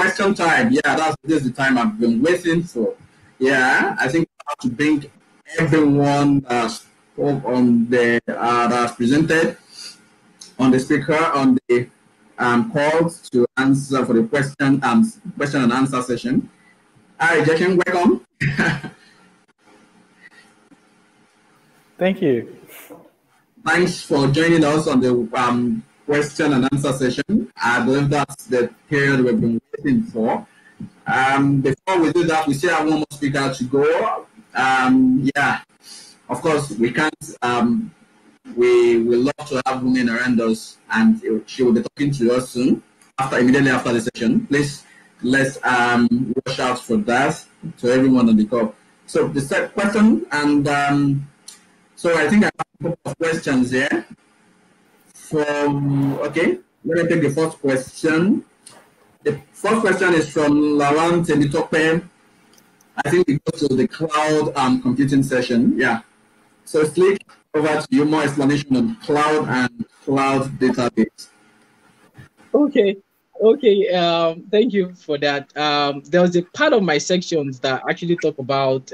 question time. Yeah, this is the time I've been waiting for. Yeah, I think I have to bring everyone spoke on the that's presented on the speaker on the calls to answer for the question and answer session. Hi, Jason, welcome. Thank you. Thanks for joining us on the question and answer session. I believe that's the period we've been waiting for. Before we do that, we still have one more speaker to go. Yeah, of course, we can't. We love to have women around us, and she will be talking to us soon, immediately after the session. Please, let's watch out for that to everyone on the call. So the second question, and so I think I have a couple of questions here. Okay, let me take the first question. The first question is from Lawan Temitope. I think it goes to the cloud computing session. Yeah. So Slick, over to you, more explanation on cloud and cloud database. Okay. Thank you for that. There was a part of my sections that actually talk about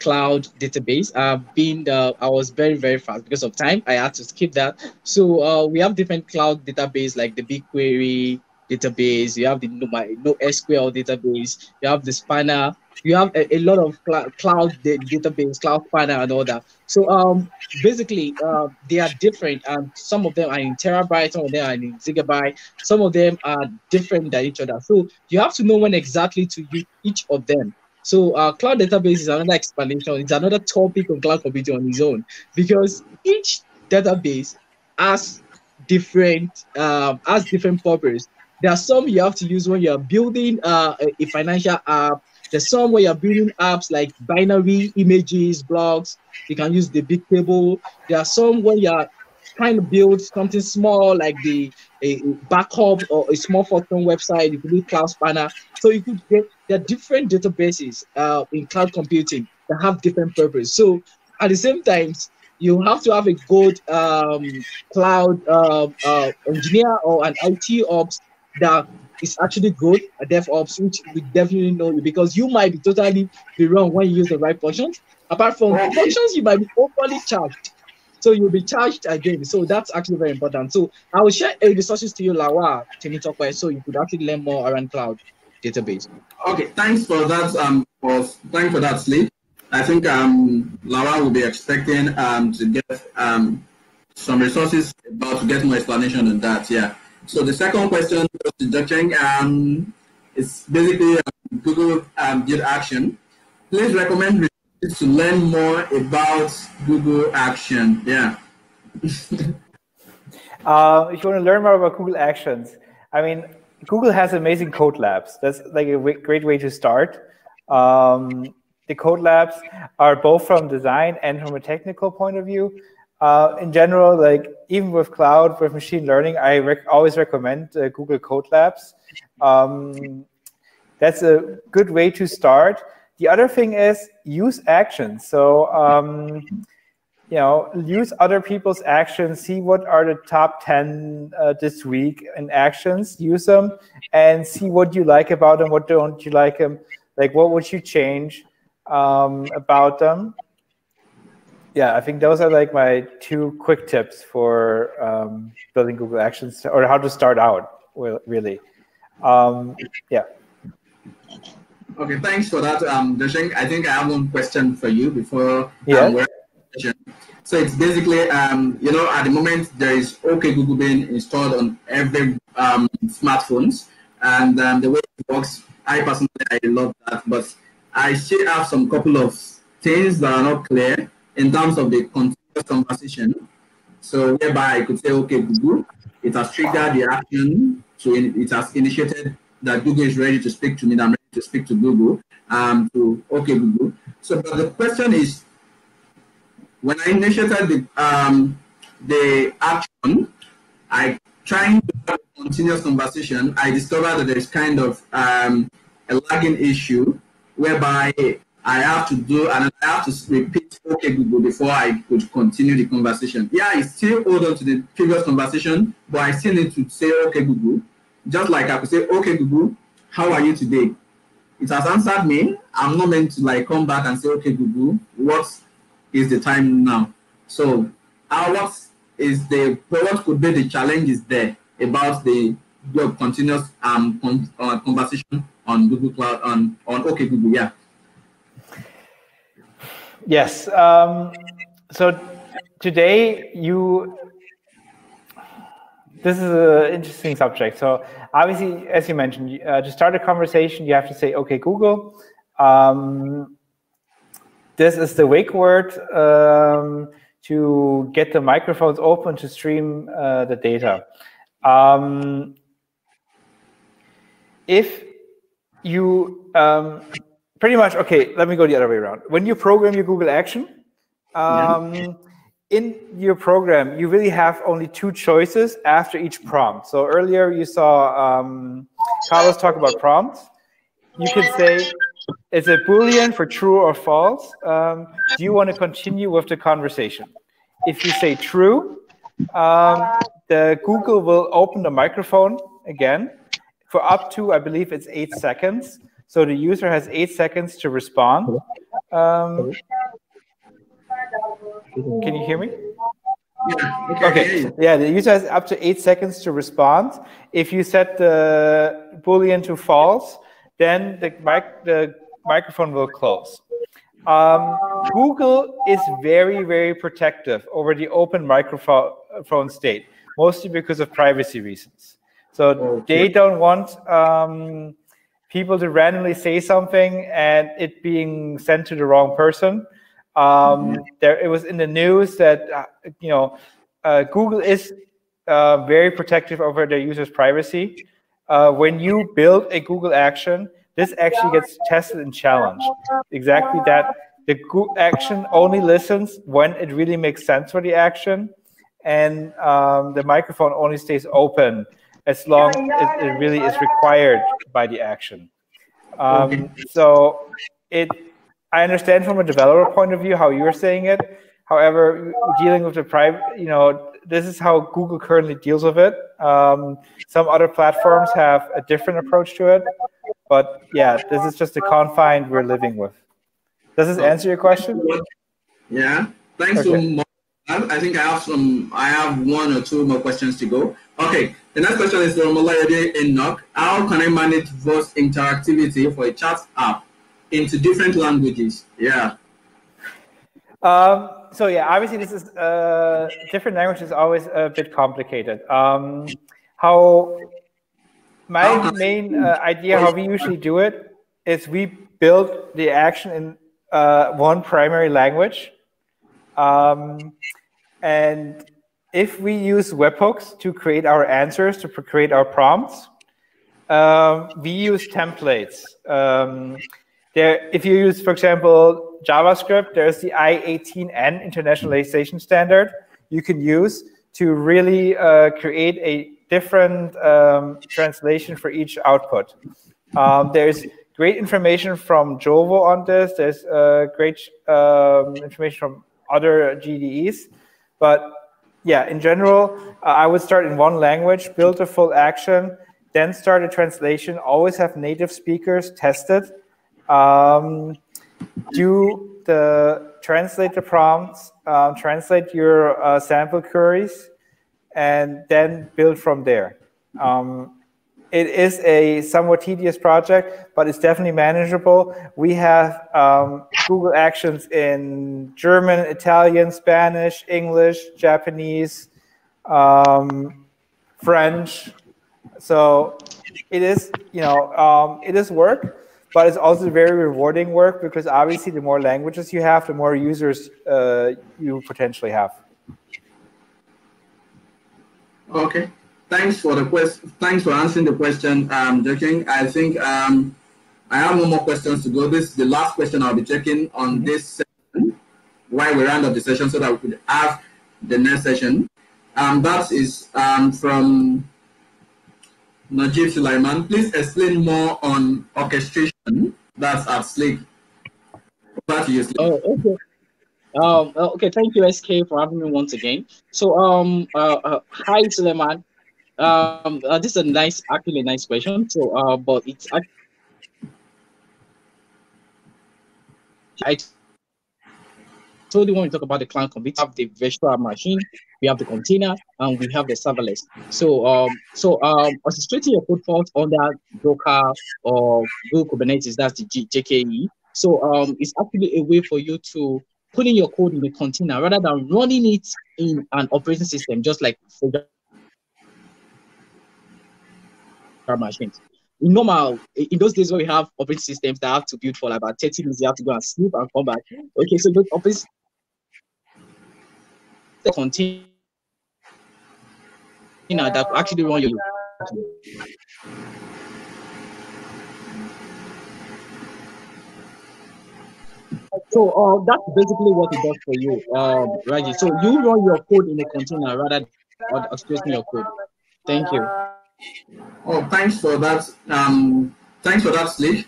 cloud database. I was very, very fast because of time. I had to skip that. So we have different cloud database like the BigQuery database. You have the NoSQL database. You have the Spanner. You have a lot of cloud database, Cloud Spanner, and all that. So basically, they are different, and some of them are in terabytes, some of them are in gigabyte, some of them are different than each other. So you have to know when exactly to use each of them. So cloud database is another explanation. It's another topic on cloud computing on its own, because each database has different purpose. There are some you have to use when you're building a financial app. There's some where you're building apps like binary images, blogs. You can use the big table. There are some where you're trying to build something small like a backup or a small function website. You could do Cloud Spanner. So you could get, there are different databases in cloud computing that have different purpose. So at the same time, you have to have a good cloud engineer or an IT ops that is actually good at DevOps, which we definitely know you, because you might be totally wrong when you use the right functions. Apart from functions, you might be overly charged. So you'll be charged again. So that's actually very important. So I will share resources to you, Lawa, so you could actually learn more around cloud database. Okay, thanks for that. Thanks for that, Sleep. I think Lawa will be expecting to get some resources to get more explanation on that. Yeah. So the second question goes to Dr. It's basically Google GDG Action. Please recommend resources to learn more about Google Action. Yeah. If you want to learn more about Google Actions, I mean, Google has amazing code labs. That's like a great way to start. The code labs are both from design and from a technical point of view. In general, like even with cloud, with machine learning, I always recommend Google Code Labs. That's a good way to start. The other thing is use actions. So, you know, use other people's actions, see what are the top 10 this week in actions, use them and see what you like about them, what don't you like them, like what would you change about them. Yeah, I think those are like my 2 quick tips for building Google Actions, or how to start out, really. Yeah. Okay, thanks for that, Dosheng. I think I have one question for you before. Yeah. So it's basically, you know, at the moment there is OK Google being installed on every smartphones, and the way it works, I personally love that, but I still have some couple of things that are not clear in terms of the continuous conversation. So whereby I could say, okay, Google, it has triggered the action, so it has initiated that Google is ready to speak to me, I'm ready to speak to Google, to okay, Google. So but the question is, when I initiated the action, I trying to have a continuous conversation, I discovered that there's kind of a lagging issue whereby I have to do, and I have to repeat okay Google before I could continue the conversation. Yeah, I still hold on to the previous conversation, but I still need to say okay Google. Just like I could say okay Google, how are you today? It has answered me. I'm not meant to like come back and say, okay, Google, what is the time now? So, what could be the challenges there about your continuous conversation on Google Cloud on OK Google? Yeah. Yes. So today this is an interesting subject. So obviously, as you mentioned, to start a conversation, you have to say, okay, Google, this is the wake word to get the microphones open to stream the data. If you pretty much, okay, let me go the other way around. When you program your Google action, in your program, you really have only two choices after each prompt. So earlier you saw Carlos talk about prompts. You can say, is it Boolean for true or false? Do you want to continue with the conversation? If you say true, the Google will open the microphone again for up to, I believe it's 8 seconds. So the user has 8 seconds to respond. Can you hear me? Yeah. Okay. Yeah, the user has up to 8 seconds to respond. If you set the Boolean to false, then the microphone will close. Google is very, very protective over the open microphone state, mostly because of privacy reasons. So they don't want people to randomly say something and it being sent to the wrong person. It was in the news that Google is very protective over their users' privacy. When you build a Google action, this actually gets tested and challenged. Exactly that. The Google action only listens when it really makes sense for the action, and the microphone only stays open as long as it really is required by the action. So I understand from a developer point of view how you're saying it. However, dealing with the private, this is how Google currently deals with it. Some other platforms have a different approach to it, but yeah, this is just the confine we're living with. Does this answer your question? Yeah, thanks so much. I think I have one or two more questions to go. Okay, the next question is from Olayode Enoch. How can I manage voice interactivity for a chat app into different languages? Yeah. So yeah, obviously this is different language is always a bit complicated. My main idea how we usually do it is we build the action in one primary language. And if we use webhooks to create our answers, to create our prompts, we use templates. If you use, for example, JavaScript, there's the I18N internationalization standard you can use to really create a different translation for each output. There's great information from Jovo on this. There's great information from other GDEs. But yeah, in general, I would start in one language, build a full action, then start a translation, always have native speakers tested. Translate the prompts, translate your sample queries, and then build from there. It is a somewhat tedious project, but it's definitely manageable. We have Google Actions in German, Italian, Spanish, English, Japanese, French. So it is, it is work. But it's also very rewarding work because obviously the more languages you have, the more users you potentially have. Okay, thanks for the question. Thanks for answering the question, Joking. I think I have no more questions to go. This is the last question I'll be checking on this session while we round up the session so that we could have the next session. That is from Najib Sulaiman. Please explain more on orchestration that's at Slick. Over to you, Slick. Oh, okay. Okay, thank you, SK, for having me once again. So, hi, Suleiman. This is actually a nice question. So, but it's actually, I told you when we talk about the client computer, we have the virtual machine, we have the container, and we have the serverless. So, orchestrating your code falls under Docker or Google Kubernetes. That's the JKE. So, it's actually a way for you to put in your code in a container rather than running it in an operating system, just like for machines. In those days when we have operating systems that have to build for like about 30 minutes, you have to go and sleep and come back. Okay, so those operating container that actually run your. So that's basically what it does for you, Raji. So you run your code in a container rather than expressing your code. Thank you. Oh, thanks for that. Thanks for that, Slick.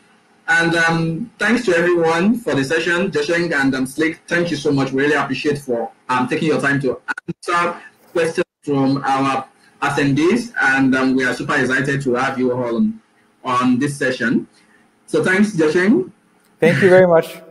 And thanks to everyone for the session, Joshing and Slick. Thank you so much. We really appreciate for taking your time to answer questions from our attendees, and we are super excited to have you all on this session. So thanks, Joshing. Thank you very much.